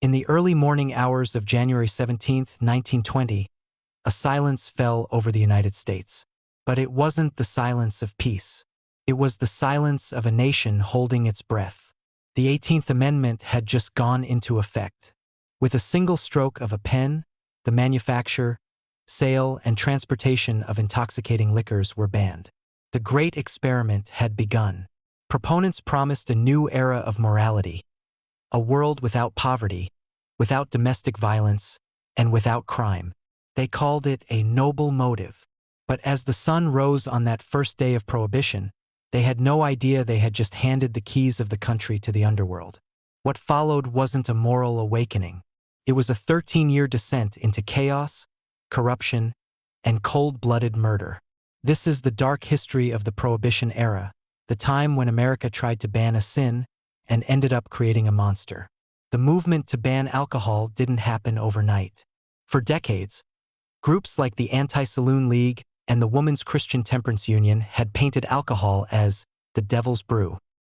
In the early morning hours of January 17, 1920, a silence fell over the United States. But it wasn't the silence of peace. It was the silence of a nation holding its breath. The 18th Amendment had just gone into effect. With a single stroke of a pen, the manufacture, sale, and transportation of intoxicating liquors were banned. The great experiment had begun. Proponents promised a new era of morality, a world without poverty, without domestic violence, and without crime. They called it a noble motive. But as the sun rose on that first day of Prohibition, they had no idea they had just handed the keys of the country to the underworld. What followed wasn't a moral awakening. It was a 13-year descent into chaos, corruption, and cold-blooded murder. This is the dark history of the Prohibition Era, the time when America tried to ban a sin and ended up creating a monster. The movement to ban alcohol didn't happen overnight. For decades, groups like the Anti-Saloon League and the Women's Christian Temperance Union had painted alcohol as the devil's brew.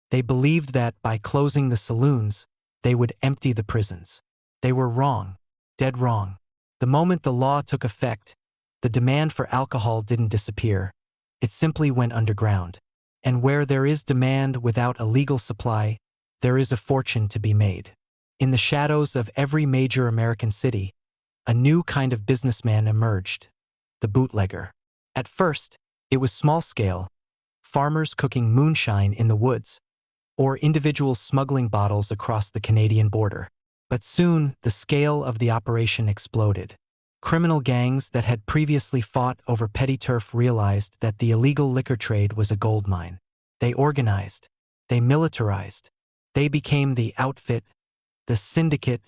They believed that by closing the saloons, they would empty the prisons. They were wrong, dead wrong. The moment the law took effect, the demand for alcohol didn't disappear. It simply went underground. And where there is demand without a legal supply, there is a fortune to be made. In the shadows of every major American city, a new kind of businessman emerged, the bootlegger. At first, it was small-scale, farmers cooking moonshine in the woods, or individuals smuggling bottles across the Canadian border. But soon, the scale of the operation exploded. Criminal gangs that had previously fought over petty turf realized that the illegal liquor trade was a goldmine. They organized. They militarized. They became the outfit, the syndicate,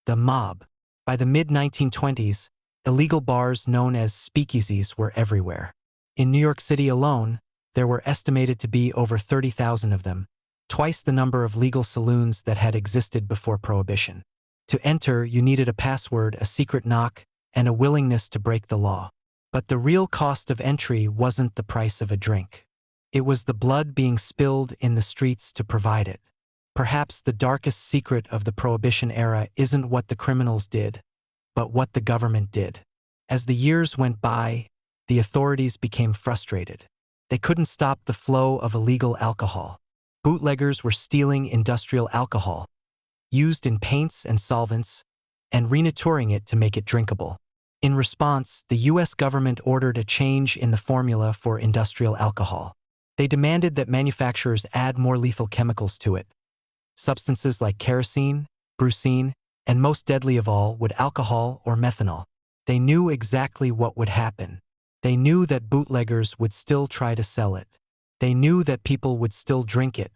the mob. By the mid-1920s, illegal bars known as speakeasies were everywhere. In New York City alone, there were estimated to be over 30,000 of them, twice the number of legal saloons that had existed before Prohibition. To enter, you needed a password, a secret knock, and a willingness to break the law. But the real cost of entry wasn't the price of a drink. It was the blood being spilled in the streets to provide it. Perhaps the darkest secret of the Prohibition era isn't what the criminals did, but what the government did. As the years went by, the authorities became frustrated. They couldn't stop the flow of illegal alcohol. Bootleggers were stealing industrial alcohol, used in paints and solvents, and renaturing it to make it drinkable. In response, the U.S. government ordered a change in the formula for industrial alcohol. They demanded that manufacturers add more lethal chemicals to it. Substances like kerosene, brucine, and most deadly of all, would alcohol or methanol. They knew exactly what would happen. They knew that bootleggers would still try to sell it. They knew that people would still drink it.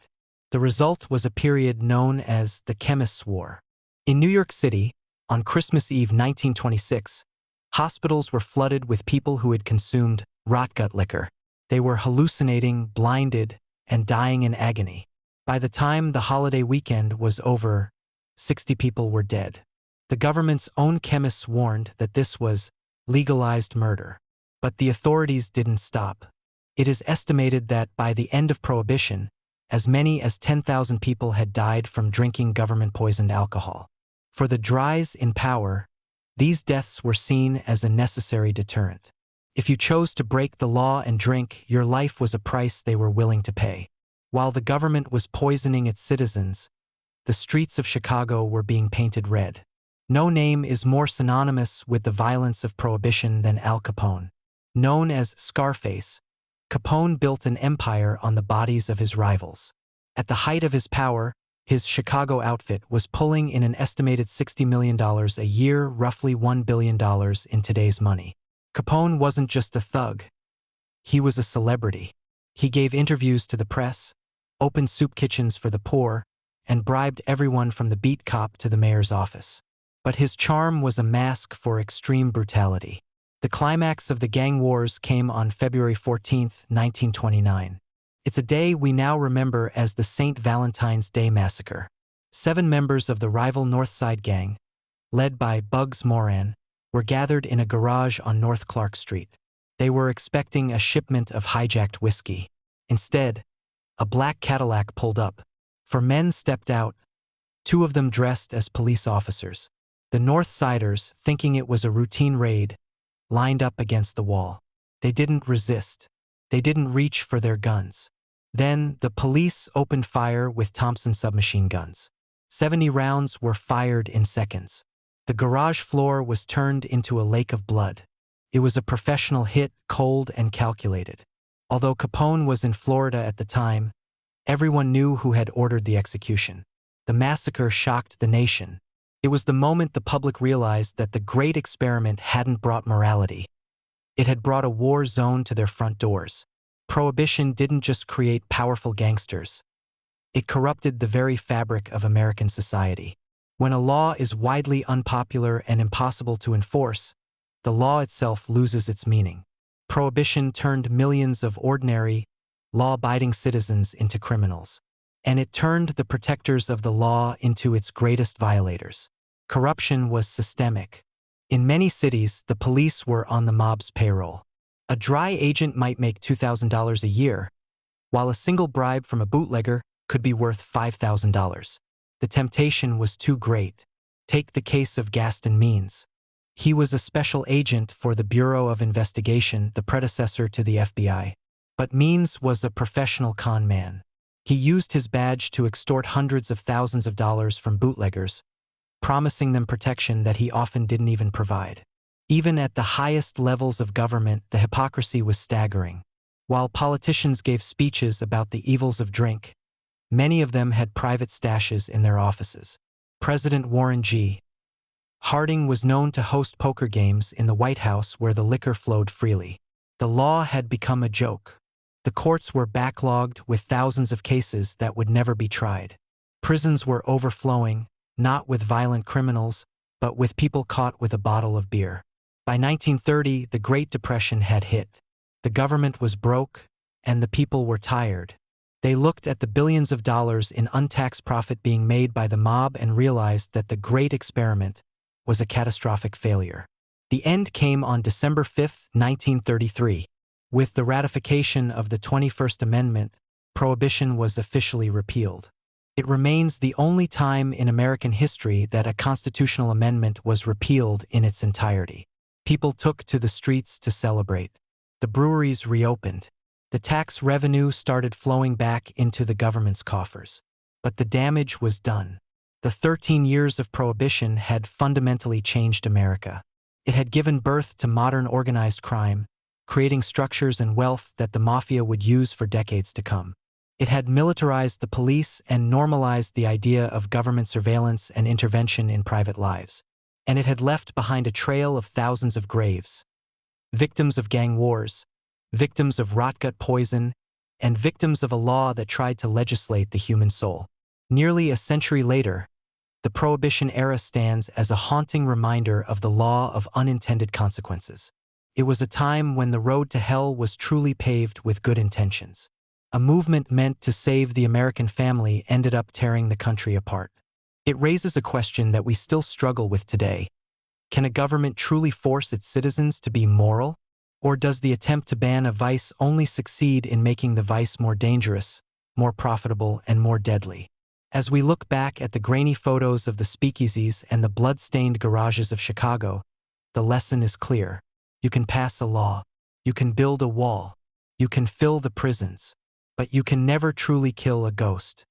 The result was a period known as the Chemists' War. In New York City, on Christmas Eve 1926, hospitals were flooded with people who had consumed rotgut liquor. They were hallucinating, blinded, and dying in agony. By the time the holiday weekend was over, 60 people were dead. The government's own chemists warned that this was legalized murder. But the authorities didn't stop. It is estimated that by the end of Prohibition, as many as 10,000 people had died from drinking government-poisoned alcohol. For the dries in power, these deaths were seen as a necessary deterrent. If you chose to break the law and drink, your life was a price they were willing to pay. While the government was poisoning its citizens, the streets of Chicago were being painted red. No name is more synonymous with the violence of Prohibition than Al Capone. Known as Scarface, Capone built an empire on the bodies of his rivals. At the height of his power, his Chicago outfit was pulling in an estimated $60 million a year, roughly $1 billion in today's money. Capone wasn't just a thug. He was a celebrity. He gave interviews to the press, opened soup kitchens for the poor, and bribed everyone from the beat cop to the mayor's office. But his charm was a mask for extreme brutality. The climax of the gang wars came on February 14, 1929. It's a day we now remember as the St. Valentine's Day Massacre. 7 members of the rival North Side Gang, led by Bugs Moran, were gathered in a garage on North Clark Street. They were expecting a shipment of hijacked whiskey. Instead, a black Cadillac pulled up. 4 men stepped out, two of them dressed as police officers. The North Siders, thinking it was a routine raid, lined up against the wall. They didn't resist. They didn't reach for their guns. Then the police opened fire with Thompson submachine guns. 70 rounds were fired in seconds. The garage floor was turned into a lake of blood. It was a professional hit, cold and calculated. Although Capone was in Florida at the time, everyone knew who had ordered the execution. The massacre shocked the nation. It was the moment the public realized that the great experiment hadn't brought morality. It had brought a war zone to their front doors. Prohibition didn't just create powerful gangsters. It corrupted the very fabric of American society. When a law is widely unpopular and impossible to enforce, the law itself loses its meaning. Prohibition turned millions of ordinary, law-abiding citizens into criminals. And it turned the protectors of the law into its greatest violators. Corruption was systemic. In many cities, the police were on the mob's payroll. A dry agent might make $2,000 a year, while a single bribe from a bootlegger could be worth $5,000. The temptation was too great. Take the case of Gaston Means. He was a special agent for the Bureau of Investigation, the predecessor to the FBI. But Means was a professional con man. He used his badge to extort hundreds of thousands of dollars from bootleggers, promising them protection that he often didn't even provide. Even at the highest levels of government, the hypocrisy was staggering. While politicians gave speeches about the evils of drink, many of them had private stashes in their offices. President Warren G. Harding was known to host poker games in the White House where the liquor flowed freely. The law had become a joke. The courts were backlogged with thousands of cases that would never be tried. Prisons were overflowing, not with violent criminals, but with people caught with a bottle of beer. By 1930, the Great Depression had hit. The government was broke, and the people were tired. They looked at the billions of dollars in untaxed profit being made by the mob and realized that the Great Experiment was a catastrophic failure. The end came on December 5, 1933. With the ratification of the 21st Amendment, Prohibition was officially repealed. It remains the only time in American history that a constitutional amendment was repealed in its entirety. People took to the streets to celebrate. The breweries reopened. The tax revenue started flowing back into the government's coffers. But the damage was done. The 13 years of Prohibition had fundamentally changed America. It had given birth to modern organized crime, creating structures and wealth that the mafia would use for decades to come. It had militarized the police and normalized the idea of government surveillance and intervention in private lives. And it had left behind a trail of thousands of graves. Victims of gang wars, victims of rotgut poison, and victims of a law that tried to legislate the human soul. Nearly a century later, the Prohibition era stands as a haunting reminder of the law of unintended consequences. It was a time when the road to hell was truly paved with good intentions. A movement meant to save the American family ended up tearing the country apart. It raises a question that we still struggle with today. Can a government truly force its citizens to be moral? Or does the attempt to ban a vice only succeed in making the vice more dangerous, more profitable, and more deadly? As we look back at the grainy photos of the speakeasies and the blood-stained garages of Chicago, the lesson is clear. You can pass a law, you can build a wall, you can fill the prisons, but you can never truly kill a ghost.